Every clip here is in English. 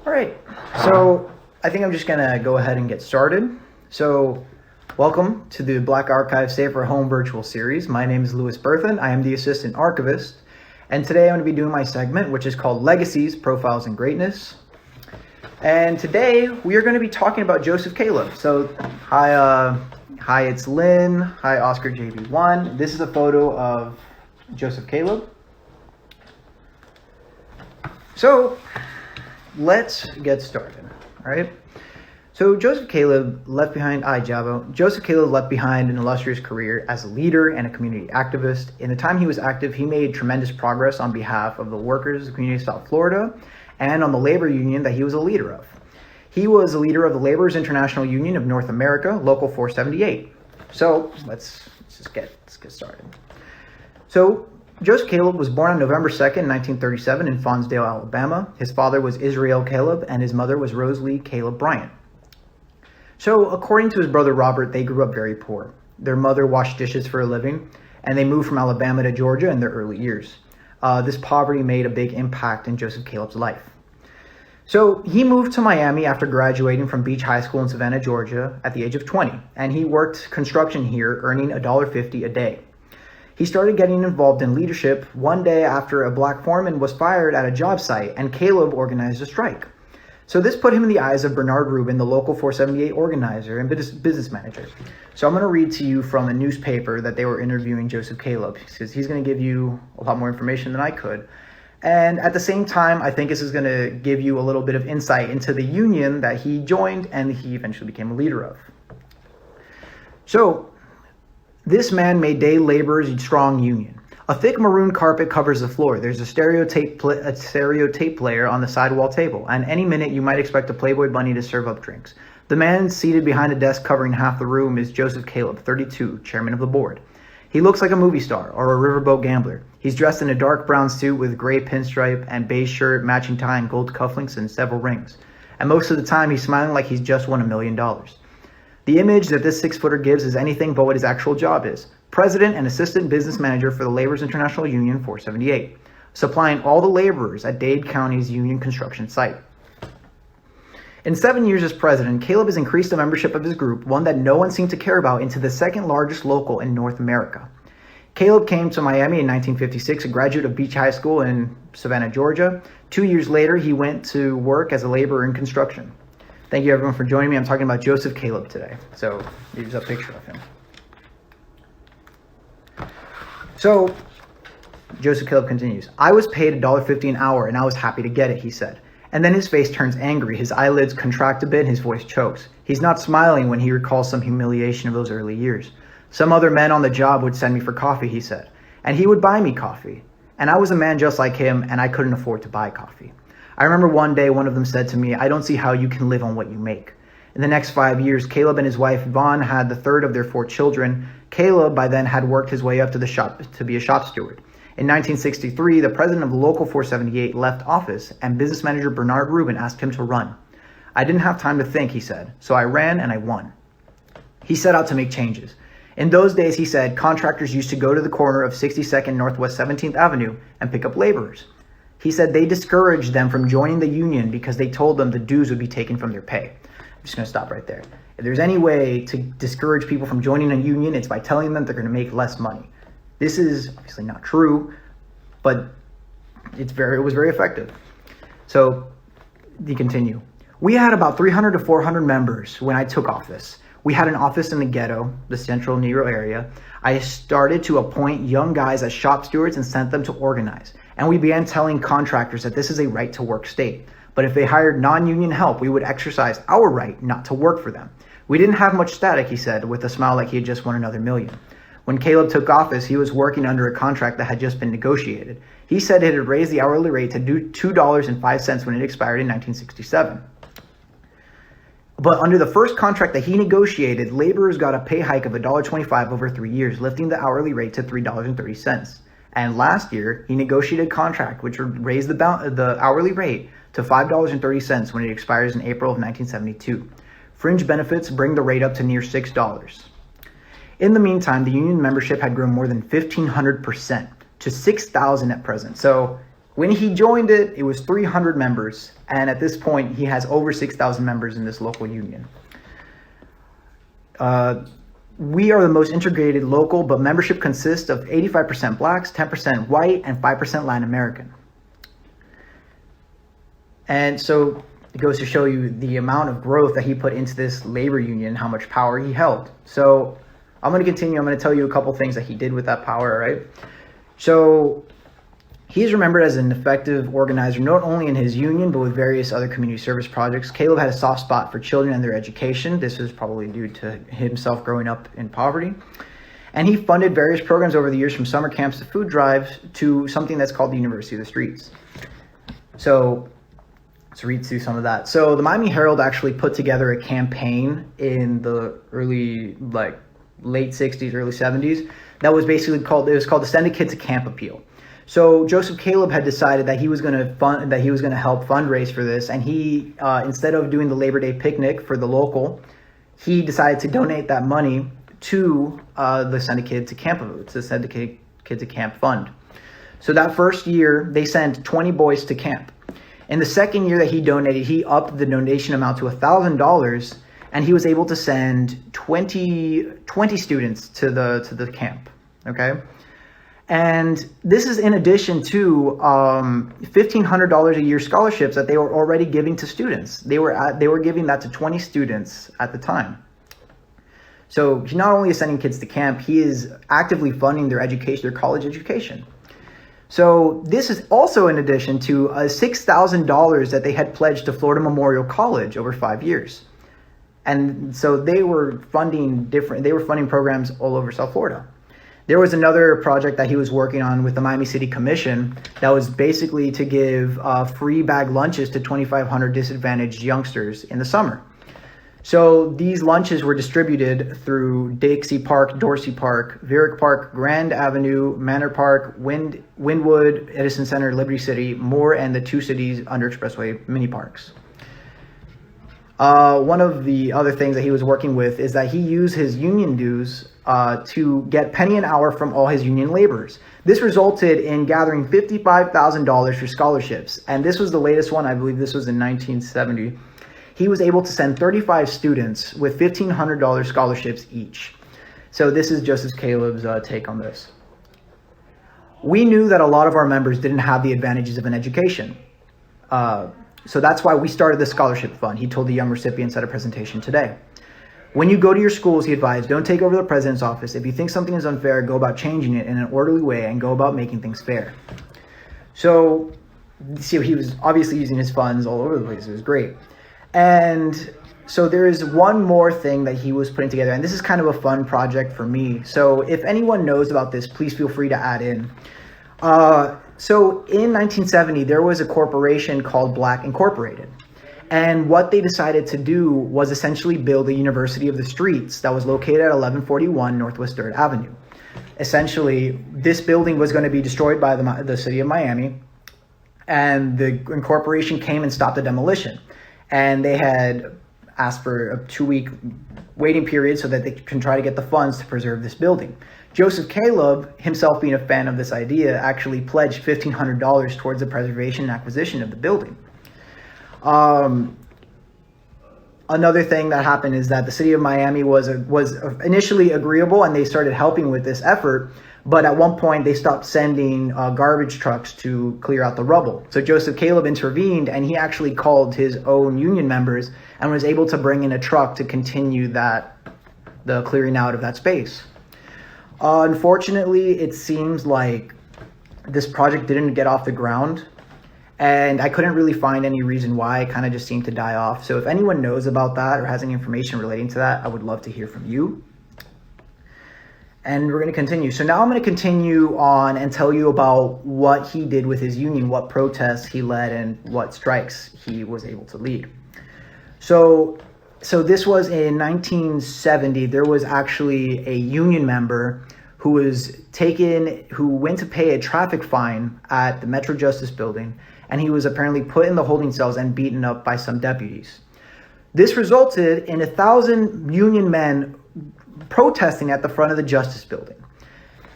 All right, so I think I'm just gonna go ahead and get started. So welcome to the Black Archive Safer Home virtual series. My name is Louis Berthan. I am the assistant archivist. And today I'm gonna be doing my segment, which is called Legacies, Profiles in Greatness. And today we are gonna be talking about Joseph Caleb. So hi, it's Lynn. Hi, Oscar JB1. This is a photo of Joseph Caleb. So let's get started, all right? So Joseph Caleb left behind an illustrious career as a leader and a community activist. In the time he was active, he made tremendous progress on behalf of the workers of the community of South Florida and on the labor union that he was a leader of. He was a leader of the Laborers International Union of North America, Local 478. So let's get started. So Joseph Caleb was born on November 2nd, 1937 in Fonsdale, Alabama. His father was Israel Caleb and his mother was Rosalie Caleb Bryant. So according to his brother Robert, they grew up very poor. Their mother washed dishes for a living and they moved from Alabama to Georgia in their early years. This poverty made a big impact in Joseph Caleb's life. So he moved to Miami after graduating from Beach High School in Savannah, Georgia at the age of 20, and he worked construction here, earning $1.50 a day. He started getting involved in leadership one day after a black foreman was fired at a job site and Caleb organized a strike. So this put him in the eyes of Bernard Rubin, the Local 478 organizer and business manager. So I'm going to read to you from a newspaper that they were interviewing Joseph Caleb, because he's going to give you a lot more information than I could. And at the same time, I think this is going to give you a little bit of insight into the union that he joined and he eventually became a leader of. So this man made day laborers a strong union. A thick maroon carpet covers the floor. There's a stereotape player on the sidewall table, and any minute you might expect a Playboy bunny to serve up drinks. The man seated behind a desk covering half the room is Joseph Caleb, 32, chairman of the board. He looks like a movie star or a riverboat gambler. He's dressed in a dark brown suit with gray pinstripe and beige shirt, matching tie and gold cufflinks and several rings. And most of the time he's smiling like he's just won $1 million. The image that this six-footer gives is anything but what his actual job is. President and assistant business manager for the Laborers International Union 478, supplying all the laborers at Dade County's union construction site. In 7 years as president, Caleb has increased the membership of his group, one that no one seemed to care about, into the second largest local in North America. Caleb came to Miami in 1956, a graduate of Beach High School in Savannah, Georgia. 2 years later, he went to work as a laborer in construction. Thank you everyone for joining me. I'm talking about Joseph Caleb today. So here's a picture of him. So Joseph Caleb continues. I was paid $1.50 an hour and I was happy to get it, he said. And then his face turns angry. His eyelids contract a bit and his voice chokes. He's not smiling when he recalls some humiliation of those early years. Some other men on the job would send me for coffee, he said. And he would buy me coffee. And I was a man just like him and I couldn't afford to buy coffee. I remember one day one of them said to me, I don't see how you can live on what you make. In the next 5 years, Caleb and his wife Yvonne had the third of their 4 children. Caleb by then had worked his way up to the shop to be a shop steward. In 1963, the president of the Local 478 left office and business manager Bernard Rubin asked him to run. I didn't have time to think, he said, so I ran and I won. He set out to make changes. In those days, he said, contractors used to go to the corner of 62nd Northwest 17th Avenue and pick up laborers. He said they discouraged them from joining the union because they told them the dues would be taken from their pay. I'm just going to stop right there. If there's any way to discourage people from joining a union, it's by telling them they're going to make less money. This is obviously not true, but it was very effective. So they continue. We had about 300 to 400 members when I took office. We had an office in the ghetto, the central Negro area. I started to appoint young guys as shop stewards and sent them to organize. And we began telling contractors that this is a right to work state. But if they hired non-union help, we would exercise our right not to work for them. We didn't have much static, he said, with a smile like he had just won another million. When Caleb took office, he was working under a contract that had just been negotiated. He said it had raised the hourly rate to $2.05 when it expired in 1967. But under the first contract that he negotiated, laborers got a pay hike of $1.25 over 3 years, lifting the hourly rate to $3.30. And last year, he negotiated a contract which would raise the hourly rate to $5.30 when it expires in April of 1972. Fringe benefits bring the rate up to near $6. In the meantime, the union membership had grown more than 1,500% to 6,000 at present. So When he joined it, it was 300 members, and at this point, he has over 6,000 members in this local union. We are the most integrated local, but membership consists of 85% blacks, 10% white, and 5% Latin American. And so it goes to show you the amount of growth that he put into this labor union, how much power he held. So I'm going to continue. I'm going to tell you a couple things that he did with that power, right? So he's remembered as an effective organizer, not only in his union, but with various other community service projects. Caleb had a soft spot for children and their education. This was probably due to himself growing up in poverty. And he funded various programs over the years, from summer camps to food drives to something that's called the University of the Streets. So let's read through some of that. So the Miami Herald actually put together a campaign in the late 60s, early 70s, that was basically called the Send a Kid to Camp Appeal. So Joseph Caleb had decided that he was going to help fundraise for this, and he instead of doing the Labor Day picnic for the local, he decided to donate that money to the Send a Kid to Camp, to Send a Kid to Camp fund. So that first year, they sent 20 boys to camp. In the second year that he donated, he upped the donation amount to $1,000, and he was able to send 20 students to the camp. Okay. And this is in addition to $1,500 a year scholarships that they were already giving to students. They were giving that to 20 students at the time. So he not only is sending kids to camp, he is actively funding their education, their college education. So this is also in addition to $6,000 that they had pledged to Florida Memorial College over 5 years. And so they were funding programs all over South Florida. There was another project that he was working on with the Miami City Commission that was basically to give free bag lunches to 2,500 disadvantaged youngsters in the summer. So these lunches were distributed through Dixie Park, Dorsey Park, Vyrick Park, Grand Avenue, Manor Park, Wynwood, Edison Center, Liberty City, Moore, and the two cities under Expressway mini parks. One of the other things that he was working with is that he used his union dues to get penny an hour from all his union laborers. This resulted in gathering $55,000 for scholarships, and this was the latest one. I believe this was in 1970. He was able to send 35 students with $1,500 scholarships each. So this is Joseph Caleb's take on this. We knew that a lot of our members didn't have the advantages of an education. So that's why we started the scholarship fund, he told the young recipients at a presentation today. When you go to your schools, he advised, don't take over the president's office. If you think something is unfair, go about changing it in an orderly way and go about making things fair. So, see, he was obviously using his funds all over the place. It was great. And so there is one more thing that he was putting together, and this is kind of a fun project for me. So if anyone knows about this, please feel free to add in. So in 1970, there was a corporation called Black Incorporated. And what they decided to do was essentially build a University of the Streets that was located at 1141 Northwest 3rd Avenue. Essentially, this building was going to be destroyed by the city of Miami, and the incorporation came and stopped the demolition. And they had asked for a 2-week waiting period so that they can try to get the funds to preserve this building. Joseph Caleb, himself being a fan of this idea, actually pledged $1,500 towards the preservation and acquisition of the building. Another thing that happened is that the city of Miami was initially agreeable, and they started helping with this effort. But at one point, they stopped sending garbage trucks to clear out the rubble. So Joseph Caleb intervened, and he actually called his own union members and was able to bring in a truck to continue the clearing out of that space. Unfortunately, it seems like this project didn't get off the ground, and I couldn't really find any reason why. It kind of just seemed to die off. So if anyone knows about that or has any information relating to that, I would love to hear from you. And we're going to continue. So now I'm going to continue on and tell you about what he did with his union, what protests he led, and what strikes he was able to lead. So this was in 1970. There was actually a union member who went to pay a traffic fine at the Metro Justice Building, and he was apparently put in the holding cells and beaten up by some deputies. This resulted in 1,000 union men protesting at the front of the Justice Building.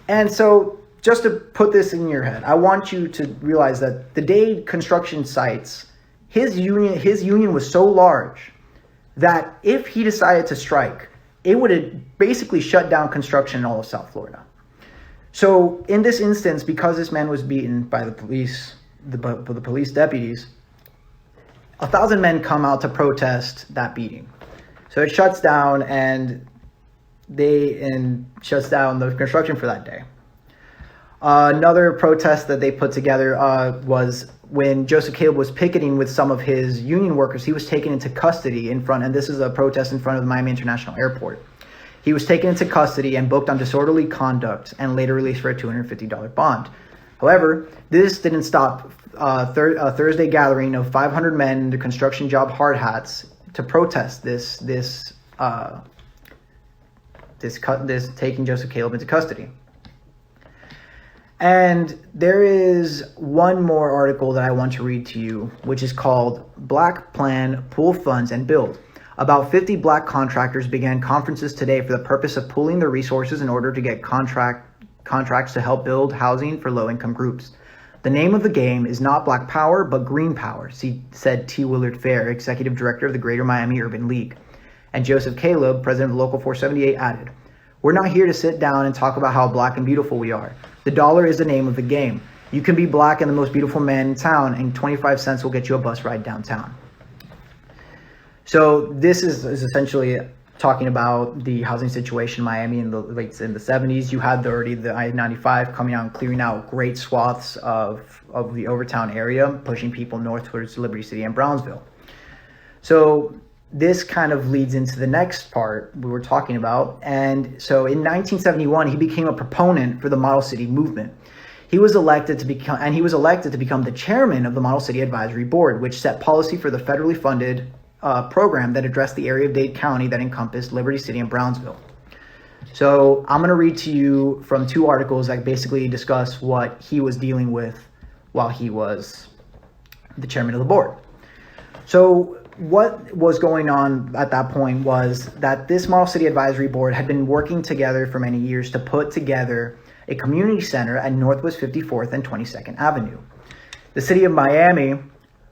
And so just to put this in your head, I want you to realize that the Dade construction sites, his union was so large that if he decided to strike, it would have basically shut down construction in all of South Florida. So in this instance, because this man was beaten by the police, the police deputies, 1,000 men come out to protest that beating. So it shuts down shuts down the construction for that day. Another protest that they put together was when Joseph Caleb was picketing with some of his union workers. He was taken into custody and this is a protest in front of the Miami International Airport. He was taken into custody and booked on disorderly conduct and later released for a $250 bond. However, this didn't stop a Thursday gathering of 500 men in the construction job hard hats to protest this taking Joseph Caleb into custody. And there is one more article that I want to read to you, which is called Black Plan, Pool Funds, and Build. About 50 black contractors began conferences today for the purpose of pooling their resources in order to get contracts to help build housing for low-income groups. The name of the game is not Black Power, but Green Power, said T. Willard Fair, Executive Director of the Greater Miami Urban League. And Joseph Caleb, President of Local 478, added, "We're not here to sit down and talk about how black and beautiful we are. The dollar is the name of the game. You can be black and the most beautiful man in town, and 25 cents will get you a bus ride downtown." So this is essentially talking about the housing situation in Miami in the 70s. You had the I-95 coming out and clearing out great swaths of the Overtown area, pushing people north towards Liberty City and Brownsville. So this kind of leads into the next part we were talking about. And so in 1971, he became a proponent for the Model City movement. He was elected to become the chairman of the Model City Advisory Board, which set policy for the federally funded program that addressed the area of Dade County that encompassed Liberty City and Brownsville. So I'm going to read to you from two articles that basically discuss what he was dealing with while he was the chairman of the board. So what was going on at that point was that this Model City Advisory Board had been working together for many years to put together a community center at Northwest 54th and 22nd Avenue. The city of Miami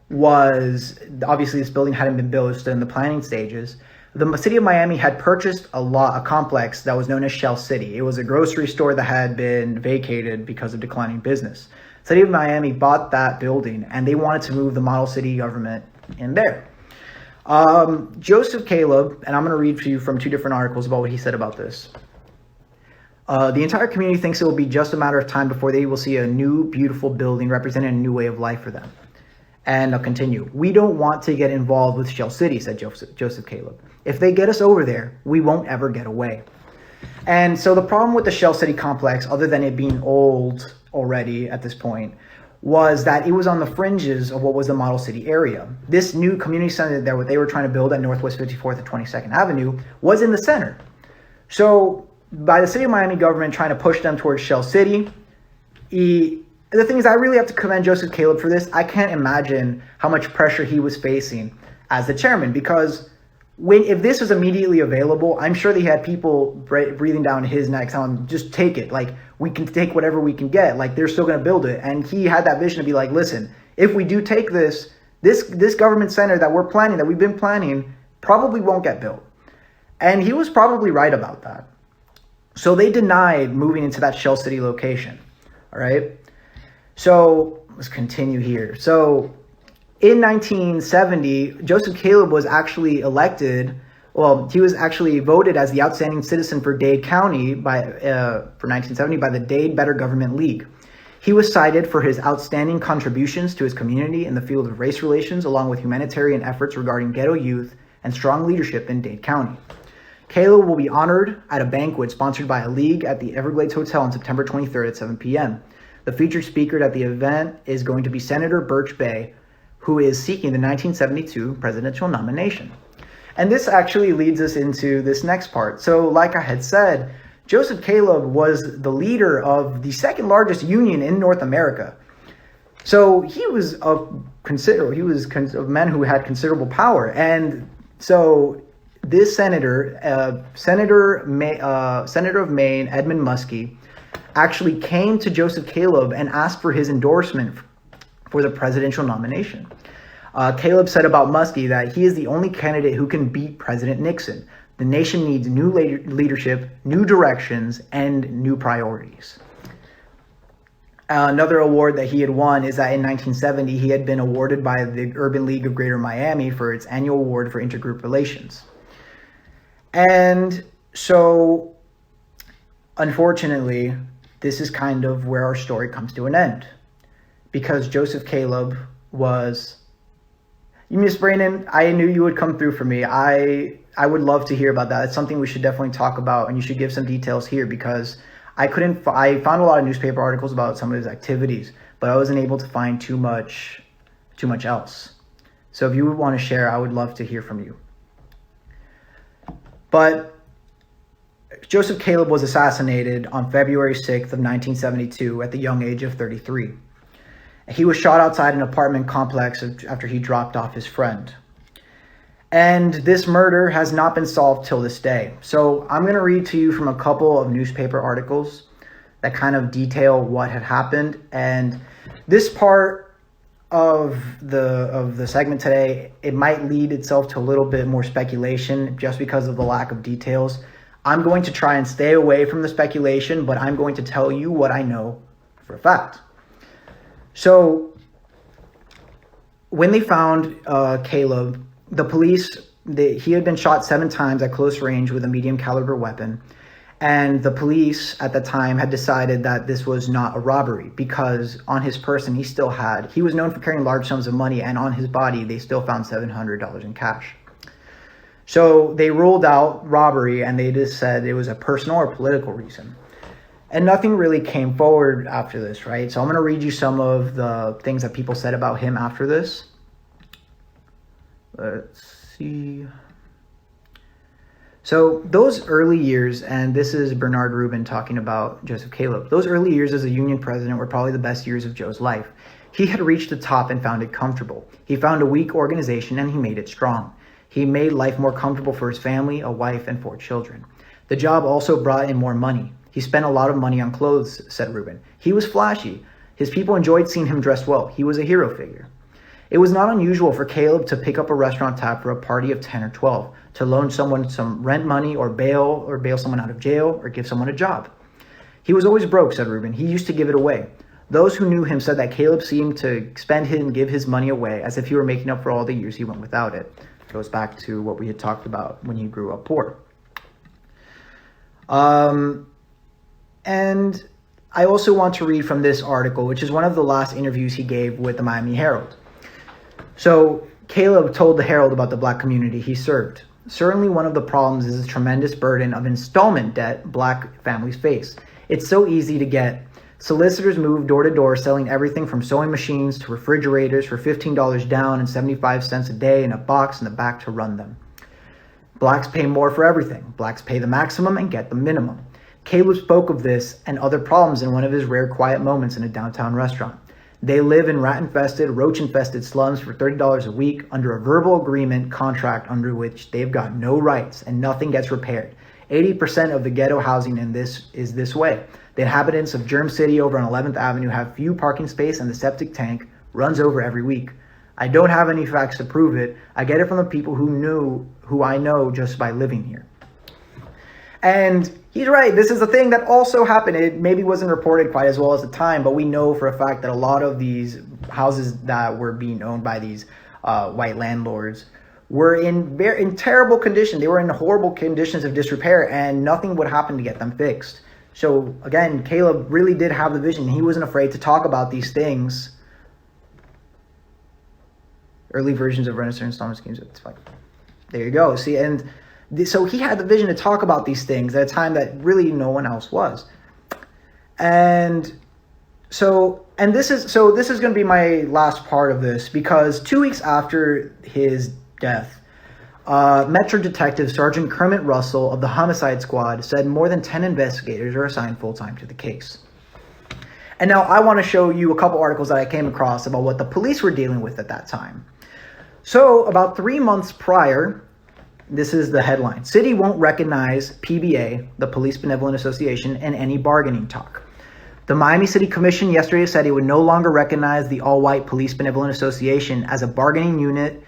was, obviously this building hadn't been built, it was still in the planning stages. The city of Miami had purchased a complex that was known as Shell City. It was a grocery store that had been vacated because of declining business. The city of Miami bought that building and they wanted to move the Model City government in there. Joseph Caleb, and I'm going to read for you from two different articles about what he said about this. The entire community thinks it will be just a matter of time before they will see a new, beautiful building representing a new way of life for them. And I'll continue. "We don't want to get involved with Shell City," said Joseph Caleb. "If they get us over there, we won't ever get away." And so the problem with the Shell City complex, other than it being old already at this point, was that it was on the fringes of what was the Model City area. This new community center that they were trying to build at Northwest 54th and 22nd Avenue was in the center. So by the city of Miami government trying to push them towards Shell City, the thing is, I really have to commend Joseph Caleb for this. I can't imagine how much pressure he was facing as the chairman, because if this was immediately available, I'm sure they had people breathing down his neck telling him, just take it. Like, we can take whatever we can get. Like, they're still going to build it. And he had that vision to be like, listen, if we do take this government center that we've been planning, probably won't get built. And he was probably right about that. So they denied moving into that Shell City location. All right. So let's continue here. So in 1970, Joseph Caleb was actually elected. Well, he was actually voted as the outstanding citizen for Dade County for 1970 by the Dade Better Government League. He was cited for his outstanding contributions to his community in the field of race relations, along with humanitarian efforts regarding ghetto youth and strong leadership in Dade County. Caleb will be honored at a banquet sponsored by a league at the Everglades Hotel on September 23rd at 7 p.m. The featured speaker at the event is going to be Senator Birch Bay, who is seeking the 1972 presidential nomination. And this actually leads us into this next part. So like I had said, Joseph Caleb was the leader of the second largest union in North America. So he was a man who had considerable power. And so this senator of Maine, Edmund Muskie, actually came to Joseph Caleb and asked for his endorsement for the presidential nomination. Caleb said about Muskie that he is the only candidate who can beat President Nixon. The nation needs new leadership, new directions, and new priorities. Another award that he had won is that in 1970, he had been awarded by the Urban League of Greater Miami for its annual award for intergroup relations. And so, unfortunately, this is kind of where our story comes to an end. Because Joseph Caleb was... Miss Brandon, I knew you would come through for me. I would love to hear about that. It's something we should definitely talk about, and you should give some details here, because I found a lot of newspaper articles about some of his activities, but I wasn't able to find too much else. So if you would want to share, I would love to hear from you. But Joseph Caleb was assassinated on February 6th of 1972 at the young age of 33. He was shot outside an apartment complex after he dropped off his friend. And this murder has not been solved till this day. So I'm going to read to you from a couple of newspaper articles that kind of detail what had happened. And this part of the segment today, it might lead itself to a little bit more speculation just because of the lack of details. I'm going to try and stay away from the speculation, but I'm going to tell you what I know for a fact. So when they found Caleb, the police, he had been shot 7 times at close range with a medium caliber weapon. And the police at the time had decided that this was not a robbery, because on his person, he was known for carrying large sums of money, and on his body, they still found $700 in cash. So they ruled out robbery, and they just said it was a personal or political reason. And nothing really came forward after this, right? So I'm going to read you some of the things that people said about him after this. Let's see. So those early years, and this is Bernard Rubin talking about Joseph Caleb, those early years as a Union president were probably the best years of Joe's life. He had reached the top and found it comfortable. He found a weak organization and he made it strong. He made life more comfortable for his family, a wife, and 4 children. The job also brought in more money. He spent a lot of money on clothes, said Rubin. He was flashy. His people enjoyed seeing him dressed well. He was a hero figure. It was not unusual for Caleb to pick up a restaurant tab for a party of 10 or 12, to loan someone some rent money or bail someone out of jail or give someone a job. He was always broke, said Rubin. He used to give it away. Those who knew him said that Caleb seemed to spend and give his money away as if he were making up for all the years he went without it. It goes back to what we had talked about when he grew up poor. And I also want to read from this article, which is one of the last interviews he gave with the Miami Herald. So Caleb told the Herald about the black community he served. Certainly one of the problems is the tremendous burden of installment debt black families face. It's so easy to get. Solicitors move door to door selling everything from sewing machines to refrigerators for $15 down and 75 cents a day in a box in the back to run them. Blacks pay more for everything. Blacks pay the maximum and get the minimum. Caleb spoke of this and other problems in one of his rare quiet moments in a downtown restaurant. They live in rat-infested, roach-infested slums for $30 a week under a verbal agreement contract under which they've got no rights and nothing gets repaired. 80% of the ghetto housing in this is this way. The inhabitants of Germ City over on 11th Avenue have few parking space and the septic tank runs over every week. I don't have any facts to prove it. I get it from the people who I know just by living here. And he's right. This is a thing that also happened. It maybe wasn't reported quite as well as the time, but we know for a fact that a lot of these houses that were being owned by these white landlords were in terrible condition. They were in horrible conditions of disrepair, and nothing would happen to get them fixed. So again, Caleb really did have the vision. He wasn't afraid to talk about these things. Early versions of rent installment schemes. It's like, there you go. See, and so he had the vision to talk about these things at a time that really no one else was. And this is going to be my last part of this, because 2 weeks after his death, Metro Detective Sergeant Kermit Russell of the Homicide Squad said more than 10 investigators are assigned full-time to the case. And now I want to show you a couple articles that I came across about what the police were dealing with at that time. So about 3 months prior, this is the headline: City won't recognize PBA, the Police Benevolent Association, in any bargaining talk. The Miami City Commission yesterday said it would no longer recognize the all-white Police Benevolent Association as a bargaining unit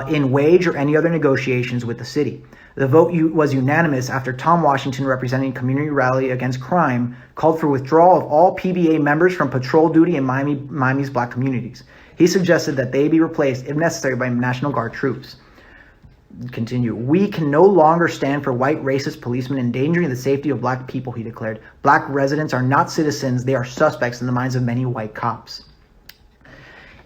in wage or any other negotiations with the city. The vote was unanimous after Tom Washington, representing Community Rally Against Crime, called for withdrawal of all PBA members from patrol duty in Miami's black communities. He suggested that they be replaced, if necessary, by National Guard troops. Continue. We can no longer stand for white racist policemen endangering the safety of black people, he declared. Black residents are not citizens. They are suspects in the minds of many white cops.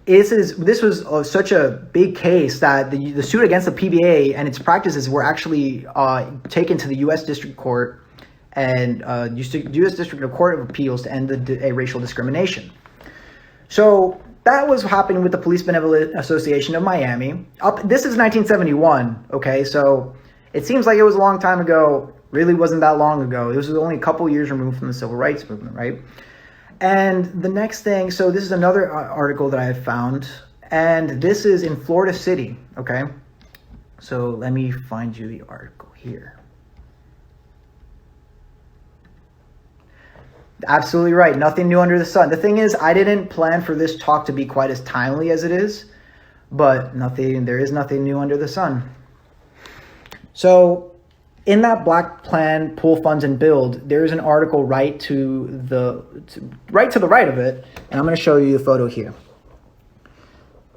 This was such a big case that the suit against the PBA and its practices were actually taken to the U.S. District Court and U.S. District Court of Appeals to end a racial discrimination. So that was happening with the Police Benevolent Association of Miami. This is 1971, okay? So it seems like it was a long time ago. Really wasn't that long ago. This was only a couple years removed from the Civil Rights Movement, right? And the next thing, so this is another article that I have found, and this is in Florida City, okay? So let me find you the article here. Absolutely right. Nothing new under the sun. The thing is, I didn't plan for this talk to be quite as timely as it is, but there is nothing new under the sun. So in that Black Plan Pool Funds and Build, there is an article right to the right of it, and I'm going to show you the photo here.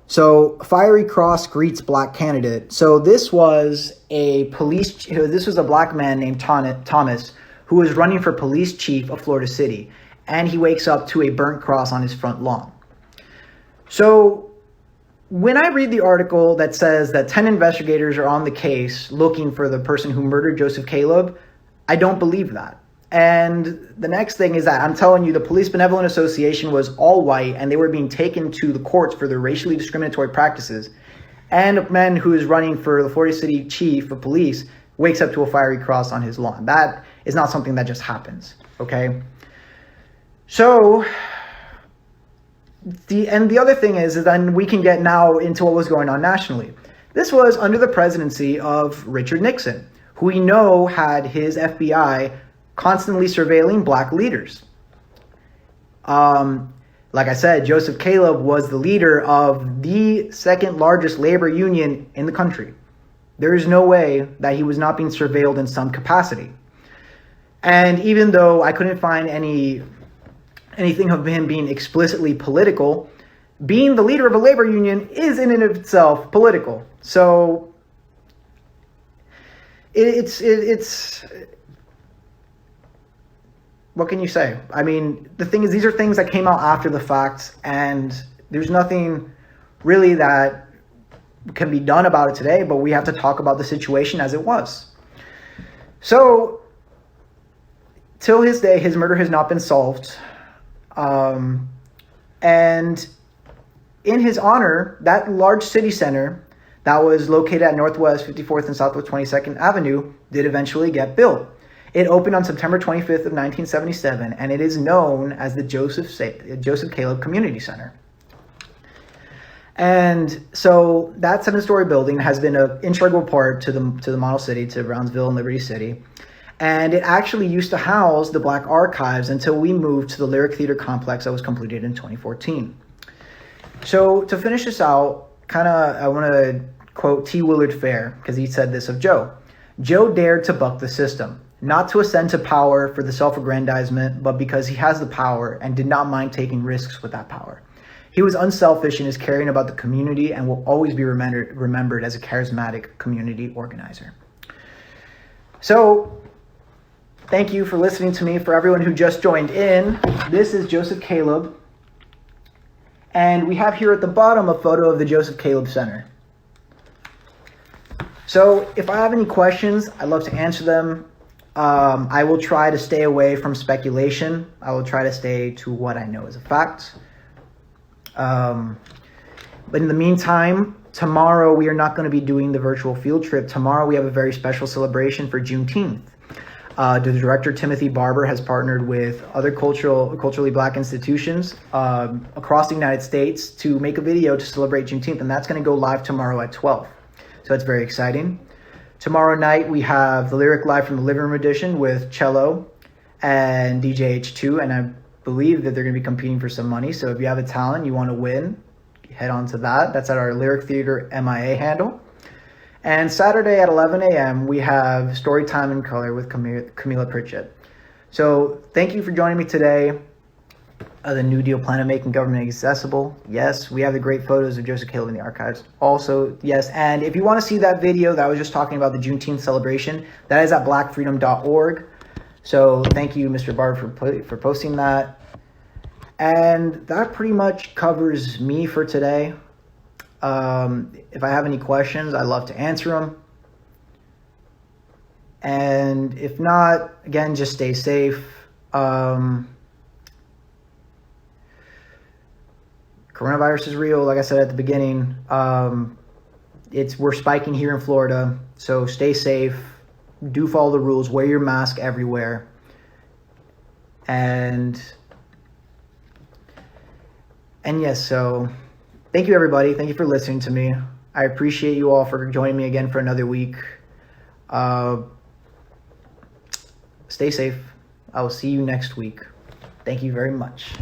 So, Fiery Cross greets black candidate. So this was a black man named Thomas, who was running for police chief of Florida City, and he wakes up to a burnt cross on his front lawn. So when I read the article that says that 10 investigators are on the case looking for the person who murdered Joseph Caleb, I don't believe that. And the next thing is that I'm telling you the Police Benevolent Association was all white and they were being taken to the courts for their racially discriminatory practices. And a man who is running for the Florida City chief of police wakes up to a fiery cross on his lawn. That is not something that just happens, okay? So the other thing is then we can get now into what was going on nationally. This was under the presidency of Richard Nixon, who we know had his FBI constantly surveilling black leaders. Like I said, Joseph Caleb was the leader of the second largest labor union in the country. There is no way that he was not being surveilled in some capacity. And even though I couldn't find anything of him being explicitly political, being the leader of a labor union is in and of itself political. So it's what can you say? I mean, the thing is, these are things that came out after the fact, and there's nothing really that can be done about it today, but we have to talk about the situation as it was. So till his day, his murder has not been solved. And in his honor, that large city center that was located at Northwest 54th and Southwest 22nd Avenue did eventually get built. It opened on September 25th of 1977, and it is known as the Joseph Caleb Community Center. And so that 7-story building has been an integral part to the model city, to Brownsville and Liberty City. And it actually used to house the Black Archives until we moved to the Lyric Theater complex that was completed in 2014. So to finish this out, I want to quote T. Willard Fair, because he said this of Joe. Joe dared to buck the system, not to ascend to power for the self-aggrandizement, but because he has the power and did not mind taking risks with that power. He was unselfish in his caring about the community and will always be remembered as a charismatic community organizer. So, thank you for listening to me. For everyone who just joined in, this is Joseph Caleb. And we have here at the bottom a photo of the Joseph Caleb Center. So if I have any questions, I'd love to answer them. I will try to stay away from speculation. I will try to stay to what I know is a fact. But in the meantime, tomorrow we are not going to be doing the virtual field trip. Tomorrow we have a very special celebration for Juneteenth. The director, Timothy Barber, has partnered with other culturally black institutions across the United States to make a video to celebrate Juneteenth, and that's going to go live tomorrow at 12. So it's very exciting. Tomorrow night, we have the Lyric Live from the Living Room edition with cello and DJ H2, and believe that they're going to be competing for some money. So if you have a talent, you want to win, head on to that. That's at our Lyric Theater MIA handle. And Saturday at 11 a.m., we have Story Time in Color with Camila Pritchett. So thank you for joining me today. The New Deal plan of making government accessible. Yes, we have the great photos of Joseph Caleb in the archives. Also, yes, and if you want to see that video that I was just talking about, the Juneteenth celebration, that is at blackfreedom.org. So thank you, Mr. Barber, for posting that. And that pretty much covers me for today. If I have any questions, I love to answer them. And if not, again, just stay safe. Coronavirus is real, like I said at the beginning. We're spiking here in Florida, so stay safe. Do follow the rules. Wear your mask everywhere. And yes, so thank you, everybody. Thank you for listening to me. I appreciate you all for joining me again for another week. Stay safe. I will see you next week. Thank you very much.